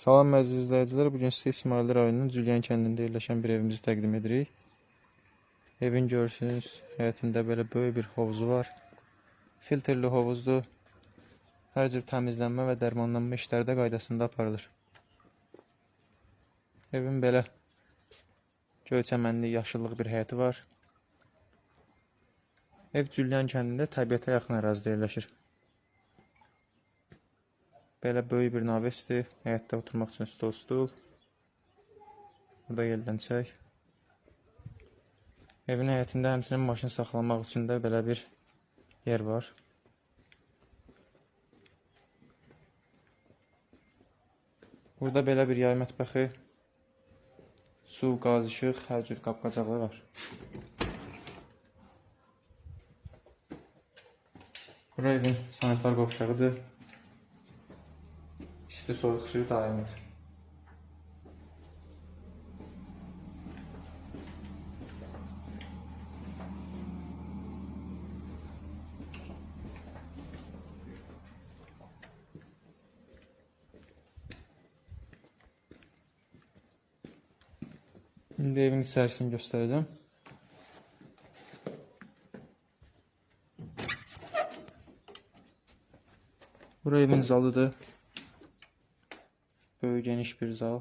Salam əziz izləyicilər, bugün sizə İsmail rayonunun Cülyan kəndində yerləşən bir evimizi təqdim edirik. Evin görürsünüz, həyətində belə böyük bir hovuzu var. Filtrli hovuzdur. Hər cür təmizlənmə və dərmanlanma işləri də qaydasında aparılır. Evin belə göyçəmənli, yaşıllıq bir həyəti var. Ev Cülyan kəndində təbiətə yaxın ərazidə yerləşir. Belə böyük bir navesdir. Həyətdə oturmaq üçün stol. Burada yerlənəcək. Evin həyətində həmçinin maşın saxlamaq üçün də belə bir yer var. Burada belə bir yay mətbəxi, su, qaz, işıq, hər cür qab-qacaqlar var. Bura evin sanitar qovşağıdır. İsti soyuq suyu daimidir. İndi evin içərisini göstərəcəm. Bura evin zalıdır. Böyük geniş bir zal.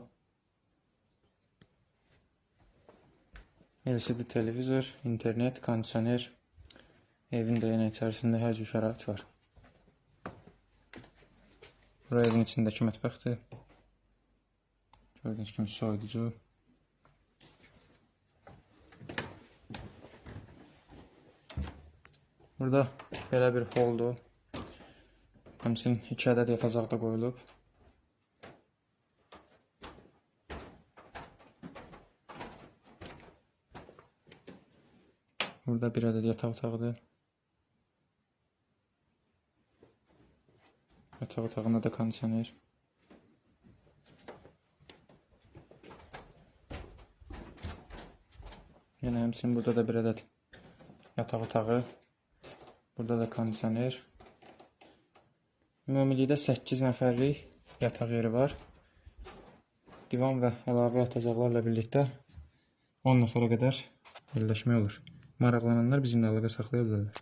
LCD televizor, internet, kondisioner. Evin də yenə içərisində hər cür şərait var. Bura evin içindəki mətbəxdir. Gördüyünüz kimi soyuducu. Burada belə bir holdur. Həmçinin 2 ədəd yatacaq da qoyulub. Burada bir ədəd yataq otağıdır. Yataq otağında da kondisioner. Yenə həmçinin burada da bir ədəd yataq otağı. Burada da kondisioner. Ümumilikdə 8 nəfərlik yataq yeri var. Divan və əlavə yatacaqlarla birlikdə 10 nəfərə qədər yerləşmək olur. Maraqlananlar bizimlə əlaqə saxlaya bilərlər.